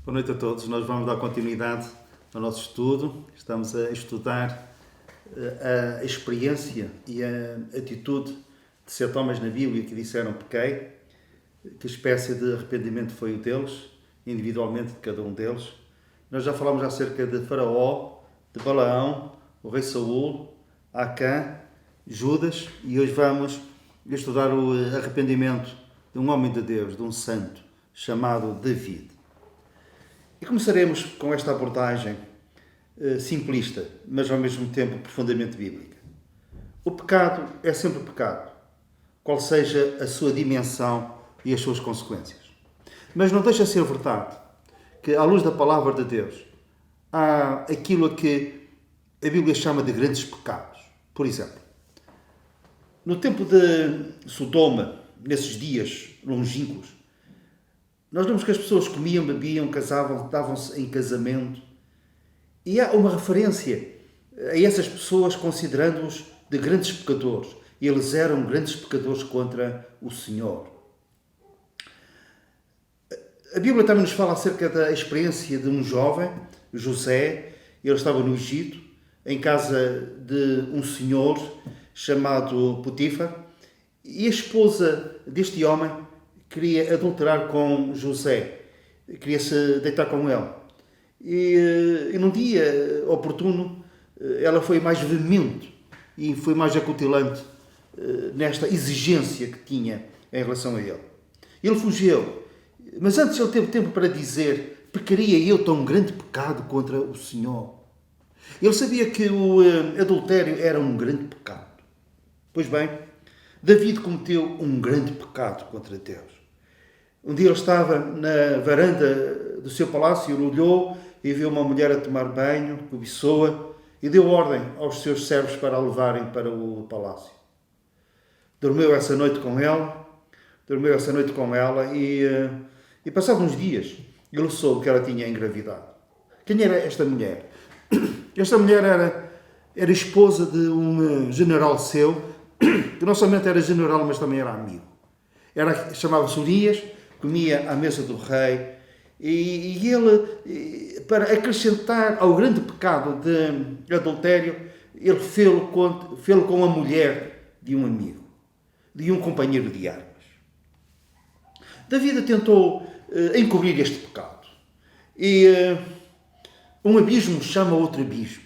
Boa noite a todos. Nós vamos dar continuidade ao nosso estudo. Estamos a estudar a experiência e a atitude de 7 homens na Bíblia que disseram pequei, que espécie de arrependimento foi o deles, individualmente de cada um deles. Nós já falámos acerca de Faraó, de Balaão, o rei Saul, Acã, Judas, e hoje vamos estudar o arrependimento de um homem de Deus, de um santo, chamado David. E começaremos com esta abordagem simplista, mas ao mesmo tempo profundamente bíblica. O pecado é sempre pecado, qual seja a sua dimensão e as suas consequências. Mas não deixa de ser verdade que, à luz da palavra de Deus, há aquilo a que a Bíblia chama de grandes pecados. Por exemplo, no tempo de Sodoma, nesses dias longínquos, nós vemos que as pessoas comiam, bebiam, casavam, davam-se em casamento. E há uma referência a essas pessoas considerando-os de grandes pecadores. E eles eram grandes pecadores contra o Senhor. A Bíblia também nos fala acerca da experiência de um jovem, José. Ele estava no Egito, em casa de um senhor chamado Potifar. E a esposa deste homem queria adulterar com José, queria se deitar com ele. E num dia oportuno, ela foi mais veemente e foi mais acutilante nesta exigência que tinha em relação a ele. Ele fugiu, mas antes ele teve tempo para dizer: pecaria eu tão grande pecado contra o Senhor? Ele sabia que o adultério era um grande pecado. Pois bem, David cometeu um grande pecado contra Deus. Um dia ele estava na varanda do seu palácio, ele olhou e viu uma mulher a tomar banho, cobiçou-a e deu ordem aos seus servos para a levarem para o palácio. Dormiu essa noite com ela e passados uns dias ele soube que ela tinha engravidado. Quem era esta mulher? Esta mulher era esposa de um general seu, que não somente era general, mas também era amigo. Chamava-se Urias, comia à mesa do rei, e ele, para acrescentar ao grande pecado de adultério, ele fê-lo com a mulher de um amigo, de um companheiro de armas. David tentou encobrir este pecado. E um abismo chama outro abismo.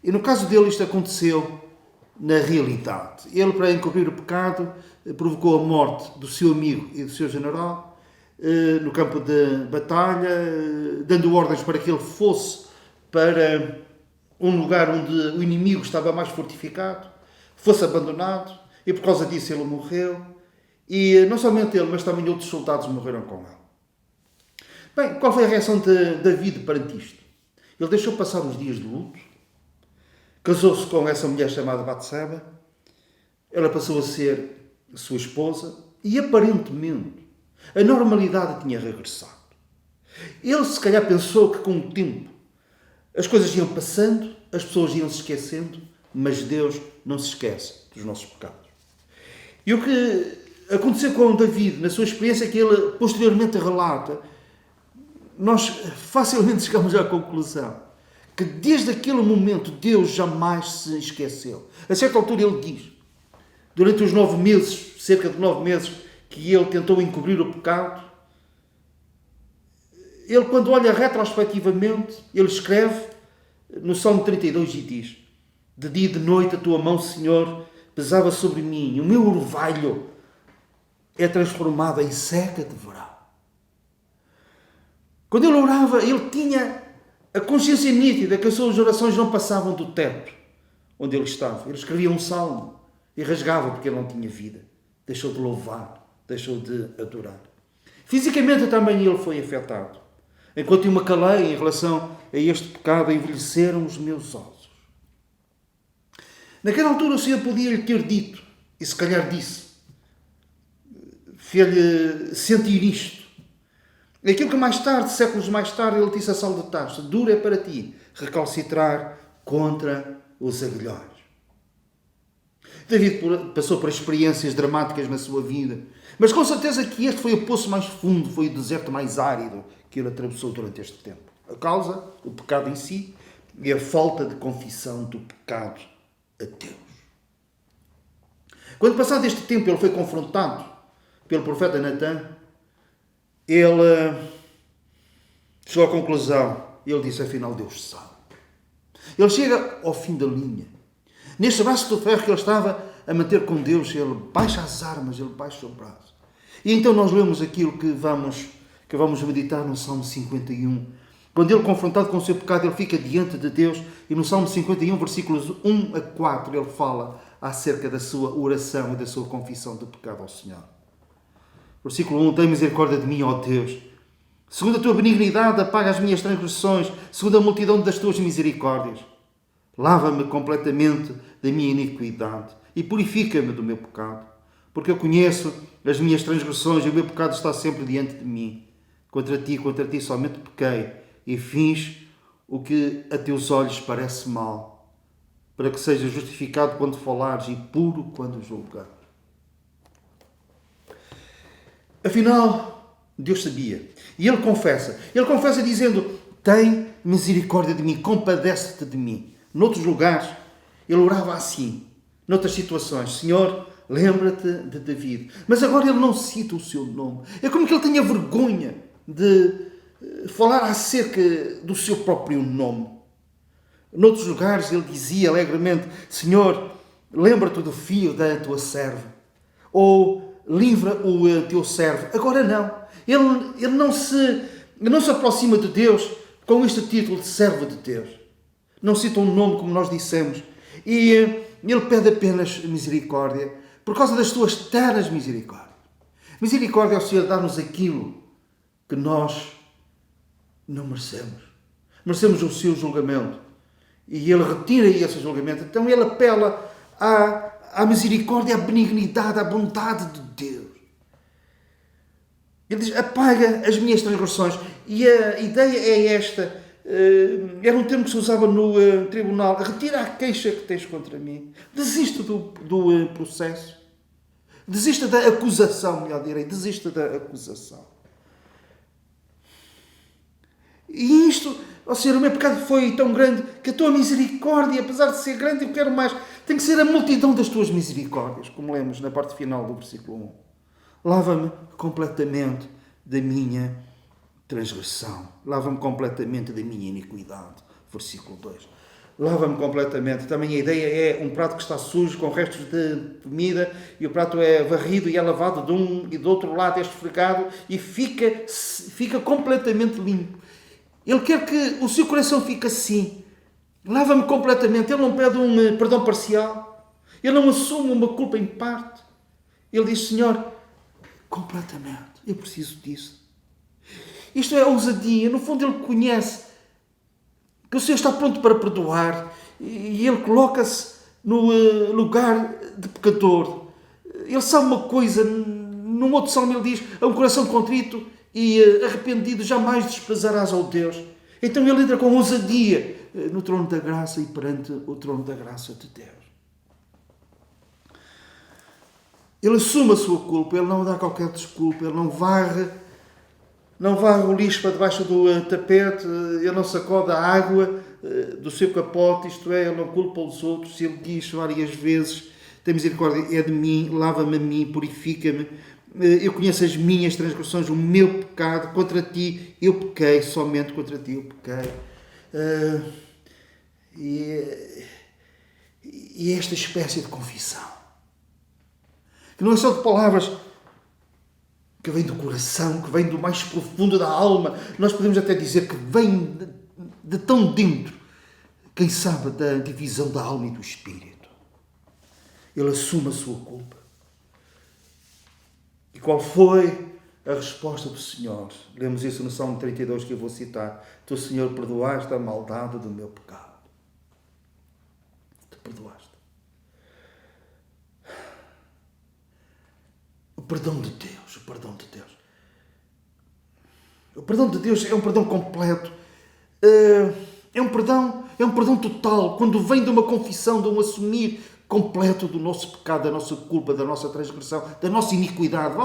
E no caso dele isto aconteceu na realidade. Ele, para encobrir o pecado, provocou a morte do seu amigo e do seu general no campo de batalha, dando ordens para que ele fosse para um lugar onde o inimigo estava mais fortificado, fosse abandonado, e por causa disso ele morreu. E não somente ele, mas também outros soldados morreram com ele. Bem, qual foi a reação de David perante isto? Ele deixou passar os dias de luto, casou-se com essa mulher chamada Batseba, ela passou a ser sua esposa e aparentemente a normalidade tinha regressado. Ele se calhar pensou que com o tempo as coisas iam passando, as pessoas iam se esquecendo, mas Deus não se esquece dos nossos pecados. E o que aconteceu com David, na sua experiência que ele posteriormente relata, nós facilmente chegamos à conclusão que desde aquele momento Deus jamais se esqueceu. A certa altura ele diz, durante os 9 meses, cerca de 9 meses, que ele tentou encobrir o pecado, ele, quando olha retrospectivamente, ele escreve no Salmo 32 e diz: de dia e de noite a tua mão, Senhor, pesava sobre mim, e o meu orvalho é transformado em seca de verão. Quando ele orava, ele tinha a consciência nítida que as suas orações não passavam do teto onde ele estava. Ele escrevia um salmo e rasgava porque ele não tinha vida. Deixou de louvar, deixou de adorar. Fisicamente também ele foi afetado. Enquanto eu me calei em relação a este pecado, envelheceram os meus ossos. Naquela altura o Senhor podia lhe ter dito, e se calhar disse, fez-lhe sentir isto. Aquilo que mais tarde, séculos mais tarde, ele disse a Saulo de Tarso: duro é para ti recalcitrar contra os aguilhões. David passou por experiências dramáticas na sua vida, mas com certeza que este foi o poço mais fundo, foi o deserto mais árido que ele atravessou durante este tempo. A causa, o pecado em si, e a falta de confissão do pecado a Deus. Quando passado este tempo ele foi confrontado pelo profeta Natã, ele chegou à conclusão, ele disse, afinal Deus sabe. Ele chega ao fim da linha. Neste braço de ferro que ele estava a manter com Deus, ele baixa as armas, ele baixa o braço. E então nós lemos aquilo que vamos meditar no Salmo 51. Quando ele, confrontado com o seu pecado, ele fica diante de Deus. E no Salmo 51, versículos 1 a 4, ele fala acerca da sua oração e da sua confissão de pecado ao Senhor. Versículo 1, tem misericórdia de mim, ó Deus. Segundo a tua benignidade, apaga as minhas transgressões, segundo a multidão das tuas misericórdias. Lava-me completamente da minha iniquidade e purifica-me do meu pecado, porque eu conheço as minhas transgressões e o meu pecado está sempre diante de mim. Contra ti somente pequei e fiz o que a teus olhos parece mal, para que seja justificado quando falares e puro quando julgares. Afinal, Deus sabia. E ele confessa. Ele confessa dizendo, tem misericórdia de mim, compadece-te de mim. Noutros lugares, ele orava assim. Noutras situações, Senhor, lembra-te de David. Mas agora ele não cita o seu nome. É como que ele tenha vergonha de falar acerca do seu próprio nome. Noutros lugares ele dizia alegremente, Senhor, lembra-te do filho da tua serva. Ou livra o teu servo. Agora não. Ele não se aproxima de Deus com este título de servo de Deus. Não cita um nome como nós dissemos. E ele pede apenas misericórdia por causa das suas terras misericórdias. Misericórdia é o Senhor dar-nos aquilo que nós não merecemos. Merecemos o seu julgamento. E ele retira esse julgamento. Então ele apela à misericórdia, à benignidade, à bondade de Deus. Ele diz, apaga as minhas transgressões. E a ideia é esta. Era um termo que se usava no tribunal. Retira a queixa que tens contra mim. Desista do processo. Desista da acusação, melhor direi. Desista da acusação. E isto, ó Senhor, o meu pecado foi tão grande que a tua misericórdia, apesar de ser grande, eu quero mais. Tem que ser a multidão das tuas misericórdias, como lemos na parte final do versículo 1. Lava-me completamente da minha transgressão. Lava-me completamente da minha iniquidade. Versículo 2. Lava-me completamente. Também a ideia é um prato que está sujo com restos de comida e o prato é varrido e é lavado de um e do outro lado, é esfregado e fica completamente limpo. Ele quer que o seu coração fique assim. Lava-me completamente. Ele não pede um perdão parcial. Ele não assume uma culpa em parte. Ele diz, Senhor, completamente. Eu preciso disso. Isto é ousadia. No fundo, ele conhece que o Senhor está pronto para perdoar. E ele coloca-se no lugar de pecador. Ele sabe uma coisa. Num outro salmo ele diz, a um coração contrito e arrependido jamais desprezarás ao Deus. Então ele entra com ousadia no trono da graça e perante o trono da graça de Deus. Ele assume a sua culpa, ele não dá qualquer desculpa, ele não varre o lixo para debaixo do tapete, ele não sacode a água do seu capote, isto é, ele não culpa os outros, ele diz várias vezes, tem misericórdia, é de mim, lava-me a mim, purifica-me, eu conheço as minhas transgressões, o meu pecado, contra ti eu pequei, somente contra ti eu pequei. E esta espécie de confissão, que não é só de palavras, que vem do coração, que vem do mais profundo da alma, nós podemos até dizer que vem de tão dentro, quem sabe, da divisão da alma e do espírito. Ele assume a sua culpa. E qual foi a resposta do Senhor? Lemos isso no Salmo 32 que eu vou citar. Tu, Senhor, perdoaste a maldade do meu pecado. Tu perdoaste. O perdão de Deus, o perdão de Deus. O perdão de Deus é um perdão completo. É um perdão total. Quando vem de uma confissão, de um assumir completo do nosso pecado, da nossa culpa, da nossa transgressão, da nossa iniquidade.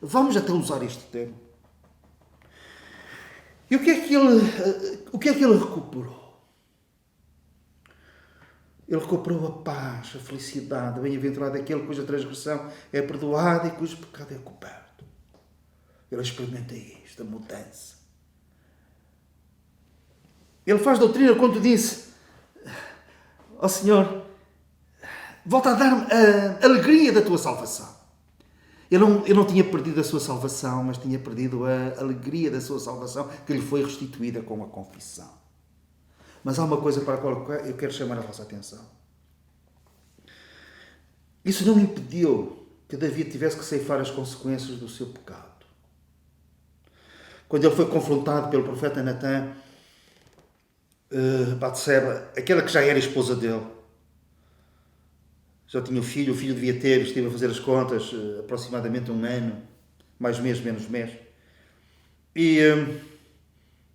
Vamos até usar este termo. E o que é que ele recuperou? Ele recuperou a paz, a felicidade, a bem-aventurado aquele cuja transgressão é perdoada e cujo pecado é coberto. Ele experimenta isto, a mudança. Ele faz doutrina quando disse: ó Senhor, volta a dar-me a alegria da tua salvação. Ele não tinha perdido a sua salvação, mas tinha perdido a alegria da sua salvação, que lhe foi restituída com a confissão. Mas há uma coisa para a qual eu quero chamar a vossa atenção. Isso não impediu que Davi tivesse que ceifar as consequências do seu pecado. Quando ele foi confrontado pelo profeta Natã, Batseba, aquela que já era esposa dele, já tinha o filho devia ter, estive a fazer as contas, aproximadamente 1 ano, mais mês, menos mês. E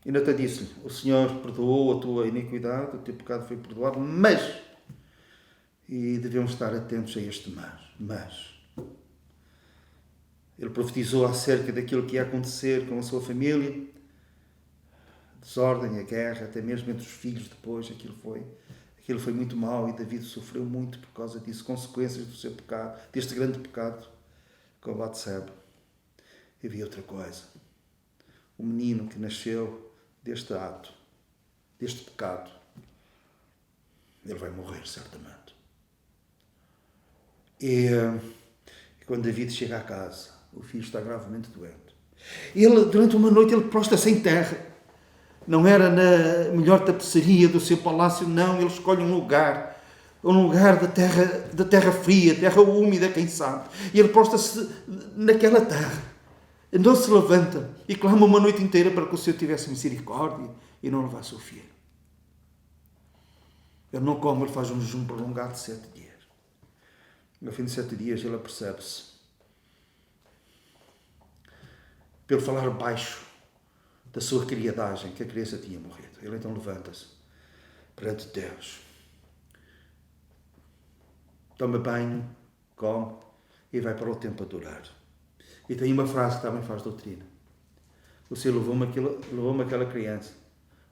Natã disse-lhe: o Senhor perdoou a tua iniquidade, o teu pecado foi perdoado, mas, e devemos estar atentos a este mas. Ele profetizou acerca daquilo que ia acontecer com a sua família, desordem, a guerra, até mesmo entre os filhos depois, aquilo foi muito mau e Davi sofreu muito por causa disso, consequências do seu pecado, deste grande pecado com Batseba. E havia outra coisa. O menino que nasceu deste ato, deste pecado, ele vai morrer certamente. E quando Davi chega à casa, o filho está gravemente doente. Ele, durante uma noite, ele prostra-se em terra. Não era na melhor tapeçaria do seu palácio, não. Ele escolhe um lugar da terra fria, terra úmida, quem sabe. E ele prostra-se naquela terra. Não se levanta e clama uma noite inteira para que o Senhor tivesse misericórdia e não levasse o filho. Ele não come, ele faz um jejum prolongado de 7 dias. No fim de 7 dias ele apercebe-se, pelo falar baixo da sua criadagem, que a criança tinha morrido. Ele então levanta-se perante Deus, toma banho, come e vai para o templo adorar. E tem uma frase que também faz doutrina: o Senhor levou-me aquela criança.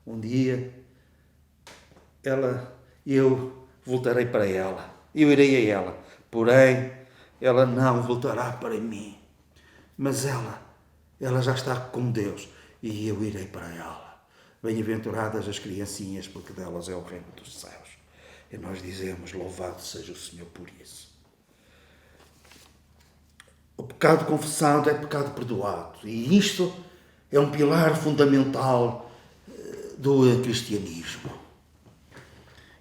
Um dia eu voltarei para ela, eu irei a ela, porém ela não voltará para mim, mas ela já está com Deus e eu irei para ela. Bem-aventuradas as criancinhas, porque delas é o reino dos céus. E nós dizemos: louvado seja o Senhor por isso. O pecado confessado é pecado perdoado. E isto é um pilar fundamental do cristianismo.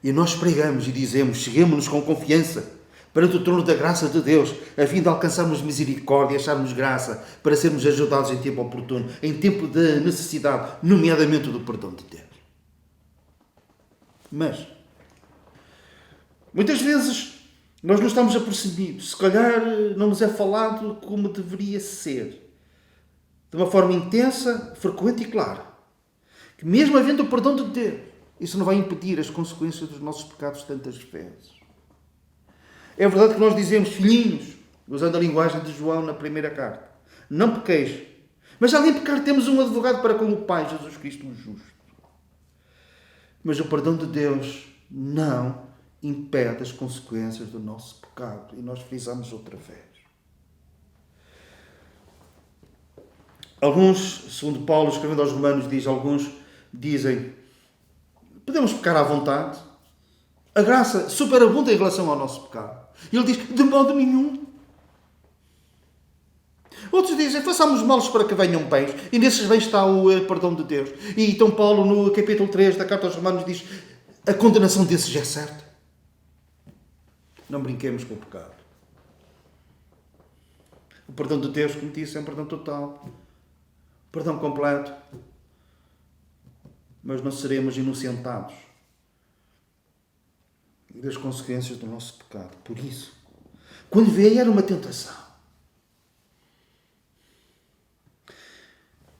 E nós pregamos e dizemos: cheguemos-nos com confiança perante o trono da graça de Deus, a fim de alcançarmos misericórdia, acharmos graça, para sermos ajudados em tempo oportuno, em tempo de necessidade, nomeadamente do perdão de Deus. Mas, muitas vezes, nós não estamos apercebidos, se calhar não nos é falado como deveria ser, de uma forma intensa, frequente e clara, que mesmo havendo o perdão de Deus, isso não vai impedir as consequências dos nossos pecados tantas vezes. É verdade que nós dizemos: filhinhos, usando a linguagem de João na primeira carta, não pequeis, mas além de pecar temos um advogado para com o Pai, Jesus Cristo o justo. Mas o perdão de Deus não impede as consequências do nosso pecado, e nós frisamos outra vez. Alguns, segundo Paulo, escrevendo aos Romanos, alguns dizem: podemos pecar à vontade, a graça superabunda em relação ao nosso pecado. E ele diz: de modo nenhum. Outros dizem: façamos males para que venham bens. E nesses bens está o perdão de Deus. E então Paulo, no capítulo 3 da carta aos Romanos, diz: a condenação desses é certa. Não brinquemos com o pecado. O perdão de Deus, como disse, é um perdão total. Perdão completo. Mas não seremos inocentados das consequências do nosso pecado. Por isso, quando vier uma tentação,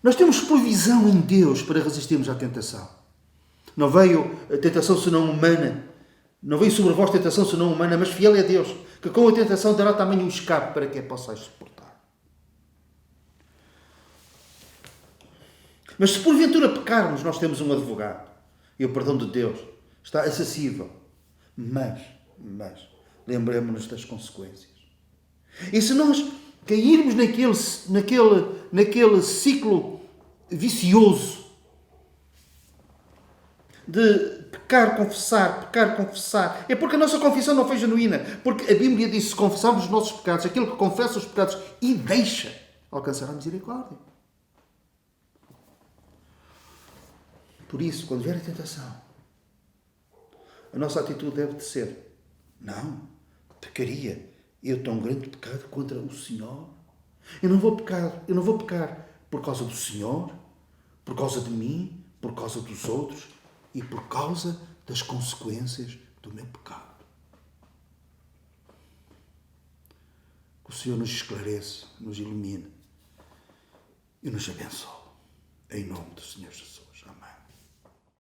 nós temos provisão em Deus para resistirmos à tentação. Não veio a tentação senão humana, não veio sobre vós tentação senão humana, mas fiel é Deus, que com a tentação dará também um escape para que a possais suportar. Mas se porventura pecarmos, nós temos um advogado. E o perdão de Deus está acessível. Mas lembremos-nos das consequências. E se nós cairmos naquele ciclo vicioso de pecar, confessar, é porque a nossa confissão não foi genuína. Porque a Bíblia diz: se confessarmos os nossos pecados, aquele que confessa os pecados e deixa, alcançará a misericórdia. Por isso, quando vier a tentação, a nossa atitude deve de ser: não, pecaria eu tão grande pecado contra o Senhor? Eu não vou pecar por causa do Senhor, por causa de mim, por causa dos outros e por causa das consequências do meu pecado. Que o Senhor nos esclareça, nos ilumine e nos abençoe. Em nome do Senhor Jesus.